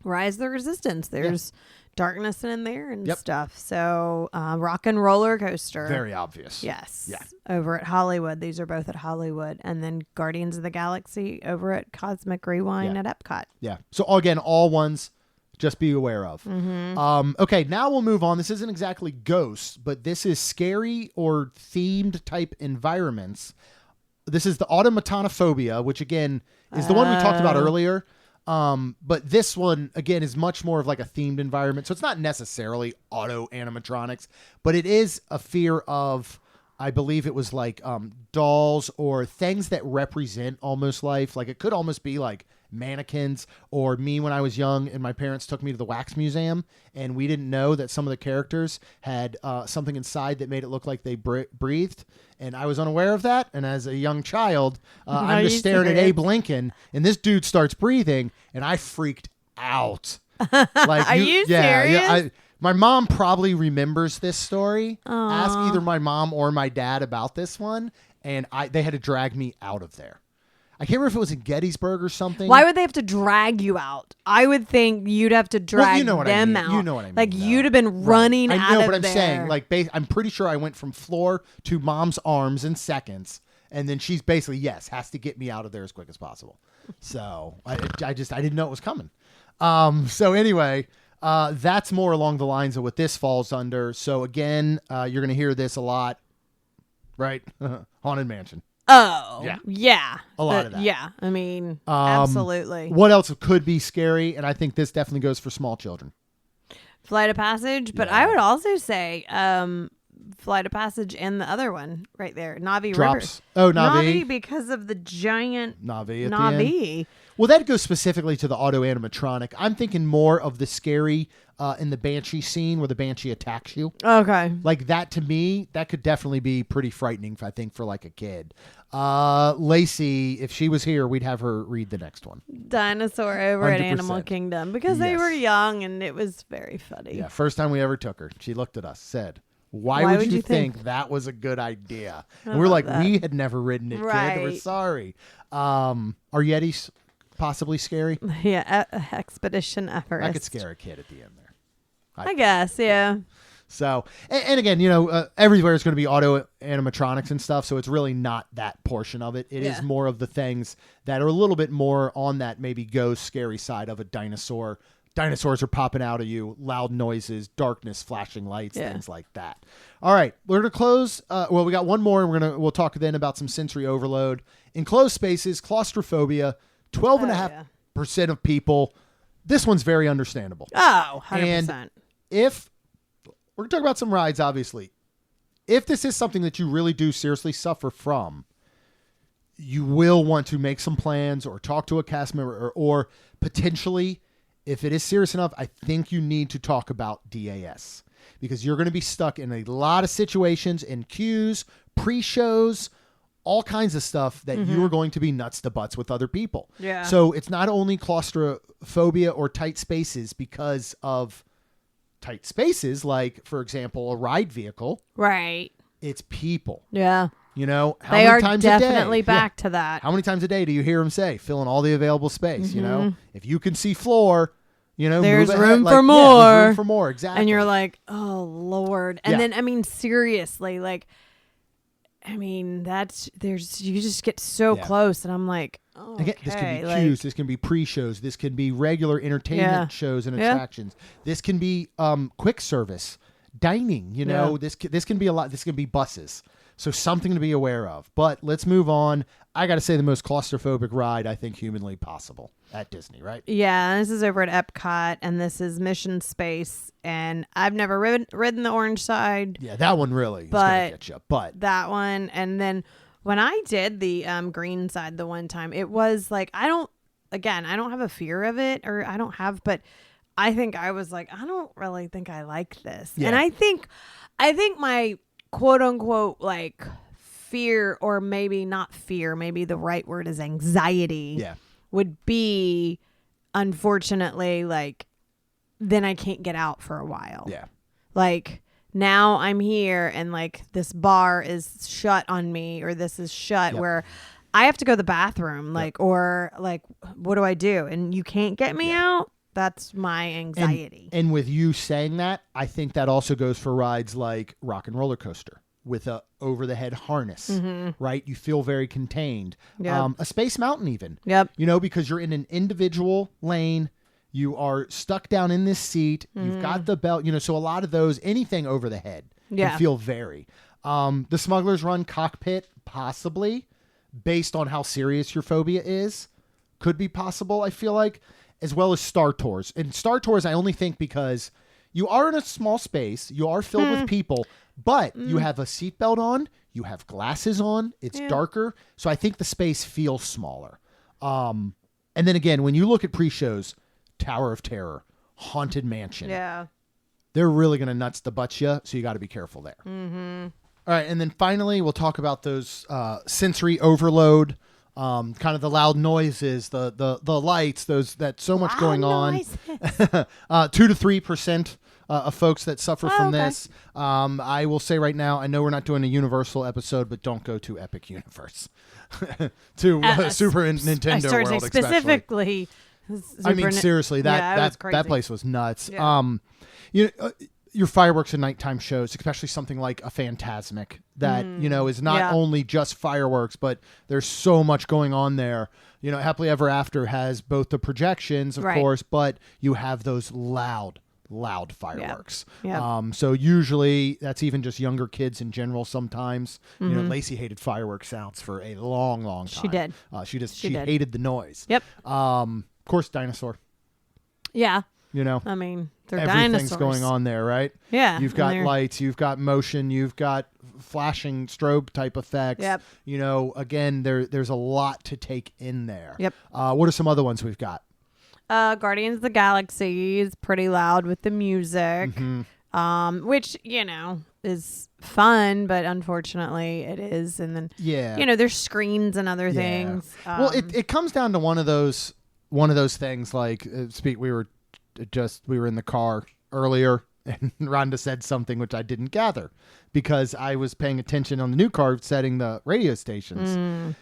Rise of the Resistance. There's darkness in there and stuff. So Rock and Roller Coaster.
Very obvious.
Yes.
Yeah.
Over at Hollywood. These are both at Hollywood. And then Guardians of the Galaxy over at Cosmic Rewind at Epcot.
Yeah. So again, all ones Just be aware of. Okay, now we'll move on. This isn't exactly ghosts, but this is scary or themed type environments. This is the automatonophobia, which again is the one we talked about earlier. But this one, again, is much more of like a themed environment. So it's not necessarily auto animatronics, but it is a fear of, I believe it was like dolls or things that represent almost life. Like it could almost be like mannequins, or me when I was young and my parents took me to the wax museum and we didn't know that some of the characters had something inside that made it look like they breathed. And I was unaware of that. And as a young child, I'm just staring at Abe Lincoln and this dude starts breathing and I freaked out. Like,
Are you serious?
Yeah, my mom probably remembers this story. Aww. Ask either my mom or my dad about this one. And they had to drag me out of there. I can't remember if it was in Gettysburg or something.
Why would they have to drag you out? I would think you'd have to drag them out.
You know what I mean.
Like you'd have been running out of there. I know, but I'm saying, like, I'm pretty sure I went from floor to mom's arms in seconds, and then she's basically, has to get me out of there as quick as possible. So I didn't know it was coming. So anyway, that's more along the lines of what this falls under. So again, you're going to hear this a lot, right? Haunted Mansion. Oh, yeah.
A lot of that.
Yeah, I mean, absolutely.
What else could be scary? And I think this definitely goes for small children.
Flight of Passage, but I would also say Flight of Passage and the other one right there, Navi
Drops.
River.
Oh, Navi.
Because of the giant
Navi at the end. Well, that goes specifically to the auto animatronic. I'm thinking more of the scary in the Banshee scene where the Banshee attacks you.
Okay.
Like that, to me, that could definitely be pretty frightening, I think, for like a kid. Lacey, if she was here, we'd have her read the next one.
Dinosaur over
100%.
at Animal Kingdom, because they were young and it was very funny.
Yeah, first time we ever took her, she looked at us, said, Why would you think that was a good idea? And we're like, we had never ridden it, kid. We're sorry. Are Yetis possibly scary?
Yeah, Expedition Everest.
I could scare a kid at the end there.
I guess, yeah.
So, and again, everywhere is going to be auto animatronics and stuff, so it's really not that portion of it. It is more of the things that are a little bit more on that maybe ghost scary side of a dinosaur. Dinosaurs are popping out of you, loud noises, darkness, flashing lights, things like that. All right, we're going to close. We got one more, and we'll talk then about some sensory overload. Enclosed spaces, claustrophobia, 12.5% of people. This one's very understandable.
Oh, 100%.
And if we're going to talk about some rides, obviously, if this is something that you really do seriously suffer from, you will want to make some plans or talk to a cast member or potentially, if it is serious enough, I think you need to talk about DAS, because you're going to be stuck in a lot of situations and queues, pre-shows, all kinds of stuff that you are going to be nuts to butts with other people.
Yeah.
So it's not only claustrophobia or tight spaces because of tight spaces, like, for example, a ride vehicle.
Right.
It's people.
Yeah.
How
they
many
are
times a day?
definitely back to that.
How many times a day do you hear them say, filling all the available space? If you can see floor,
there's
move
room
ahead.
for more.
Yeah, there's room for more. Exactly.
And you're like, oh Lord. And then, I mean, seriously, like, I mean, you just get so close, and I'm like, okay.
Again, this can be queues, this can be pre-shows, this can be regular entertainment shows and attractions. This can be quick service, dining. This can be a lot. This can be buses. So something to be aware of. But let's move on. I got to say the most claustrophobic ride I think humanly possible at Disney, right?
Yeah, this is over at Epcot, and this is Mission Space, and I've never ridden the orange side.
Yeah, that one really is going to get you. But
that one, and then when I did the green side the one time, it was like, I don't have a fear of it, but I think I was like, I don't really think I like this. Yeah. And I think my quote unquote like fear, or maybe not fear, maybe the right word is anxiety, would be, unfortunately, like, then I can't get out for a while. Yeah. Like, now I'm here and like this bar is shut on me, or this is shut where I have to go to the bathroom, like, or like, what do I do? And you can't get me out. That's my anxiety.
And with you saying that, I think that also goes for rides like Rock and Roller Coaster with a over-the-head harness, right? You feel very contained. Yep. A Space Mountain even.
Yep.
Because you're in an individual lane. You are stuck down in this seat. You've got the belt, so a lot of those, anything over the head can feel very. The Smuggler's Run cockpit, possibly, based on how serious your phobia is, could be possible, I feel like, as well as Star Tours. And Star Tours, I only think because you are in a small space, you are filled with people, but you have a seatbelt on, you have glasses on, it's darker, so I think the space feels smaller. And then again, when you look at pre-shows, Tower of Terror, Haunted Mansion, they're really going to nuts the butt you, so you got to be careful there. All right, and then finally, we'll talk about those sensory overload, kind of the loud noises, the lights, that's so much going on. 2 to 3% of folks that suffer from this. I will say right now, I know we're not doing a Universal episode, but don't go to Epic Universe. to Super Nintendo World,
specifically.
I mean, seriously, that place was nuts. Yeah. Your fireworks and nighttime shows, especially something like a Phantasmic that, is not only just fireworks, but there's so much going on there. Happily Ever After has both the projections, of course, but you have those loud fireworks. So usually that's even just younger kids in general sometimes. Lacey hated firework sounds for a long time.
She did.
She hated the noise.
Yep.
Of course, dinosaur.
Yeah.
I
mean, they're
everything's
dinosaurs.
going on there, right?
Yeah.
You've got lights, you've got motion, you've got flashing strobe type effects.
Yep.
Again, there's a lot to take in there.
Yep.
What are some other ones we've got?
Guardians of the Galaxy is pretty loud with the music, which, is fun, but unfortunately it is. And then, there's screens and other things.
Well, it comes down to one of those things like, we were in the car earlier and Rhonda said something which I didn't gather because I was paying attention on the new car setting the radio stations.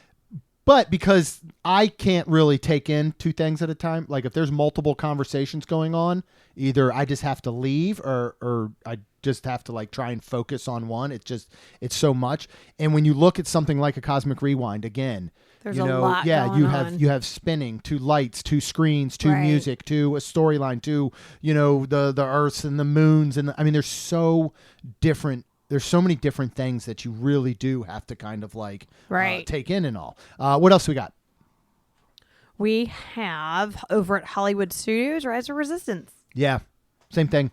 But because I can't really take in two things at a time, like if there's multiple conversations going on, either I just have to leave or I just have to like try and focus on one. It's so much. And when you look at something like a Cosmic Rewind, again,
there's a lot going on.
You have spinning, 2 lights, 2 screens, 2 music, 2 a storyline, 2 the Earths and the moons, and there's so different. There's so many different things that you really do have to kind of like take in and all. What else we got?
We have over at Hollywood Studios, Rise of Resistance.
Yeah, same thing.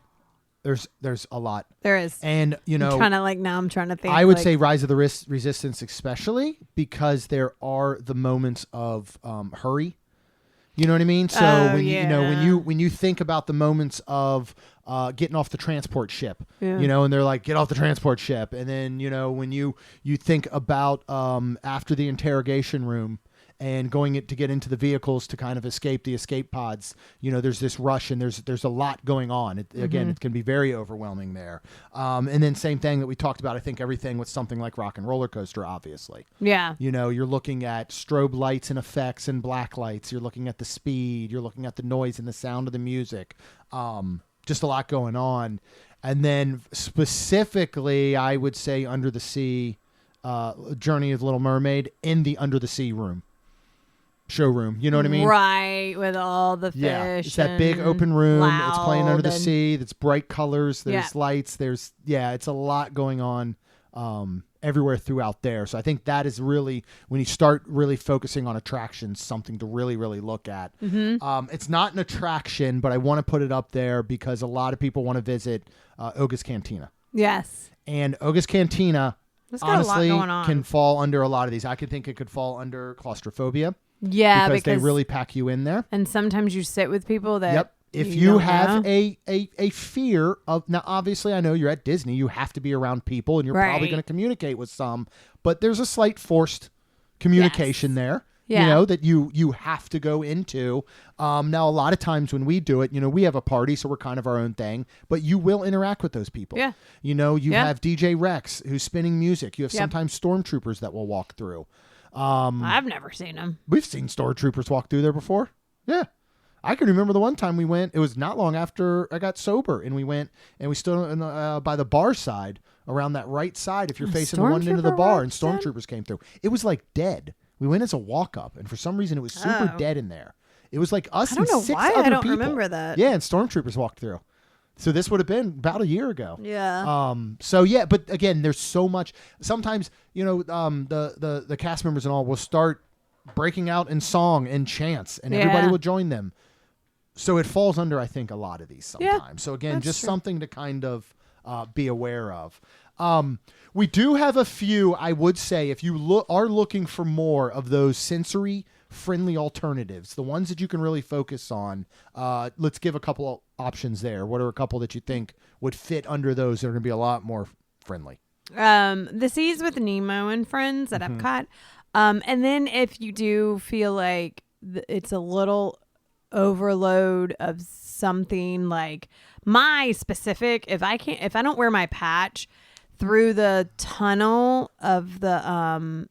There's a lot.
There is.
And,
I'm trying to think.
I would say Rise of the Resistance especially because there are the moments of hurry. You know what I mean? So when you think about the moments of getting off the transport ship, and they're like, get off the transport ship. And then, when you think about after the interrogation room and going to get into the vehicles to kind of escape the escape pods, there's this rush and there's a lot going on. Again, it can be very overwhelming there. And then same thing that we talked about, I think everything with something like Rock and Roller Coaster, obviously.
Yeah.
You're looking at strobe lights and effects and black lights. You're looking at the speed. You're looking at the noise and the sound of the music. Just a lot going on. And then specifically, I would say Under the Sea, Journey of the Little Mermaid in the Under the Sea room. Showroom, you know what I mean?
Right, with all the fish.
Yeah, it's that big open room. It's playing under the sea. It's bright colors. There's lights. It's a lot going on everywhere throughout there. So I think that is really, when you start really focusing on attractions, something to really, really look at. It's not an attraction, but I want to put it up there because a lot of people want to visit Oga's Cantina.
Yes.
And Oga's Cantina, honestly, can fall under a lot of these. I could think it could fall under claustrophobia.
Yeah,
because they really pack you in there.
And sometimes you sit with people that...
Yep. If you have a fear of... Now, obviously, I know you're at Disney. You have to be around people, and you're probably going to communicate with some. But there's a slight forced communication there, that you have to go into. Now, a lot of times when we do it, we have a party, so we're kind of our own thing. But you will interact with those people. Yeah. You have DJ Rex, who's spinning music. You have sometimes stormtroopers that will walk through.
I've never seen them.
We've seen stormtroopers walk through there before. Yeah. I can remember the one time we went, it was not long after I got sober, and we went and we stood by the bar side, around that right side if you're facing the one end of the bar, and stormtroopers came through. It was like dead. We went as a walk-up, and for some reason it was super dead in there. It was like us
I don't
and
know
6
why
other
I don't
people.
remember that.
Yeah, and stormtroopers walked through. So this would have been about a year ago.
Yeah.
So yeah, but again, there's so much. Sometimes, the cast members and all will start breaking out in song and chants, and everybody will join them. So it falls under, I think, a lot of these sometimes.
Yeah,
So again, just
true.
something to kind of be aware of. We do have a few, I would say, if you are looking for more of those sensory-friendly alternatives, the ones that you can really focus on, let's give a couple of options there. What are a couple that you think would fit under those that are going to be a lot more friendly?
The Seas with Nemo and Friends at Epcot. And then if you do feel like it's a little overload of something, like my specific, if I don't wear my patch through the tunnel of the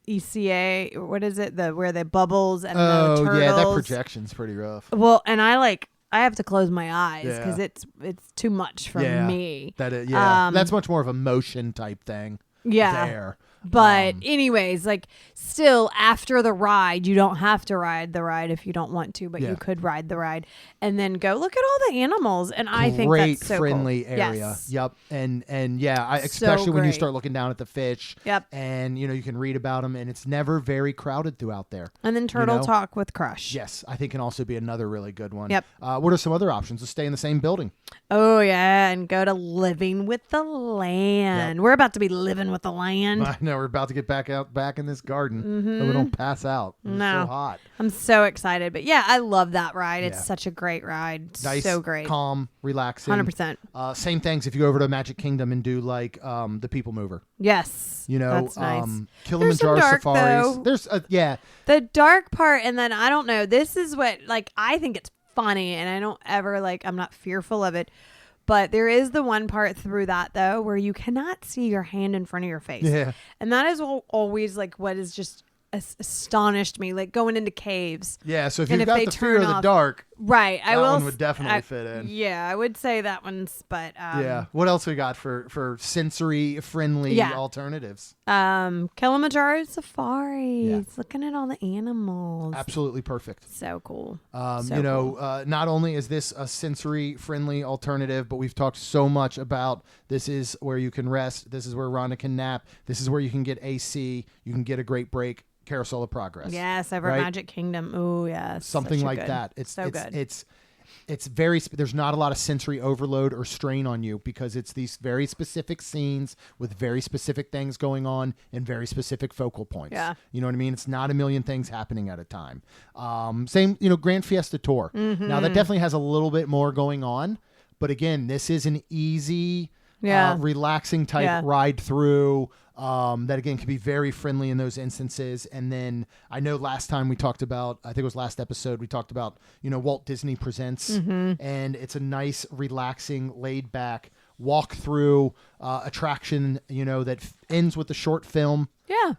ECA, what is it? Where the bubbles and the turtles.
Yeah, that projection's pretty rough.
Well, and I have to close my eyes because it's too much for me.
That's much more of a motion type thing.
Yeah.
There.
But anyways, still after the ride, you don't have to ride the ride if you don't want to, but you could ride the ride and then go look at all the animals. And I think that's so
friendly
cool.
area.
Yes.
Yep. And especially when you
great.
start looking down at the fish.
Yep.
And you can read about them, and it's never very crowded throughout there.
And then Turtle Talk with Crush.
Yes, I think can also be another really good one.
Yep.
What are some other options? Let's stay in the same building.
Oh yeah, and go to Living with the Land.
Yep.
We're about to be living with the land.
I know we're about to get back in this garden, so we don't pass out. It's so hot.
I'm so excited, but yeah, I love that ride. It's such a great ride.
Nice,
so great,
calm, relaxing.
100%.
Same things if you go over to Magic Kingdom and do the People Mover.
Yes, that's nice.
Kilimanjaro
dark,
safaris.
though.
There's
the dark part, and then I don't know. This is what I think it's funny, and I don't ever I'm not fearful of it. But there is the one part through that, though, where you cannot see your hand in front of your face.
Yeah.
And that is always what is just astonished me, going into caves.
Yeah, so if you've got the fear of the dark,
right,
that one would definitely fit in.
Yeah, I would say that one's, but
yeah. What else we got for sensory friendly alternatives?
Kilimanjaro safaris, looking at all the animals.
Absolutely perfect.
So cool.
Cool. Not only is this a sensory friendly alternative, but we've talked so much about this is where you can rest. This is where Rhonda can nap. This is where you can get AC. You can get a great break. Carousel of Progress.
Yes, over at Magic Kingdom. Oh, yes.
Something like that. It's so good. It's very, there's not a lot of sensory overload or strain on you because it's these very specific scenes with very specific things going on and very specific focal points.
Yeah.
You know what I mean? It's not a million things happening at a time. Same, Grand Fiesta Tour.
Mm-hmm.
Now that definitely has a little bit more going on, but again, this is an easy, relaxing type ride through. That again can be very friendly in those instances. And then I know last time we talked about, I think it was last episode, we talked about, Walt Disney Presents, and it's a nice, relaxing, laid back walk through attraction, that ends with a short film.
Yeah.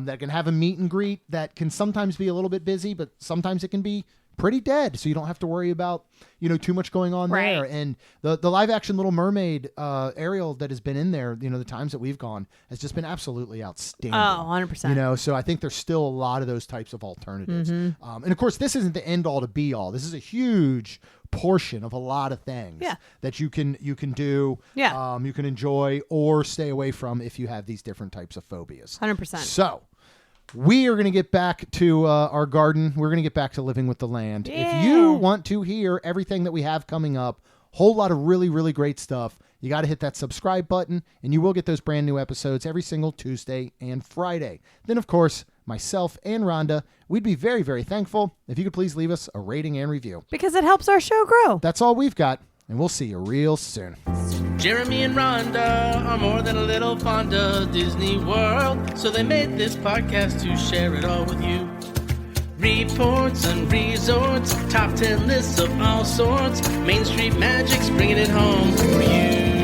That can have a meet and greet that can sometimes be a little bit busy, but sometimes it can be pretty dead, so you don't have to worry about too much going on there. And the live action Little Mermaid Ariel that has been in there, the times that we've gone, has just been absolutely outstanding.
Oh, 100%.
So I think there's still a lot of those types of alternatives. And of course, this isn't the end all to be all. This is a huge portion of a lot of things that you can do, you can enjoy or stay away from if you have these different types of phobias.
100%.
So we are going to get back to our garden. We're going to get back to living with the land.
Yeah.
If you want to hear everything that we have coming up, whole lot of really, really great stuff, you got to hit that subscribe button, and you will get those brand new episodes every single Tuesday and Friday. Then, of course, myself and Rhonda, we'd be very, very thankful if you could please leave us a rating and review.
Because it helps our show grow.
That's all we've got, and we'll see you real soon.
Jeremy and Rhonda are more than a little fond of Disney World, so they made this podcast to share it all with you. Reports and resorts, top 10 lists of all sorts, Main Street Magic's bringing it home for you.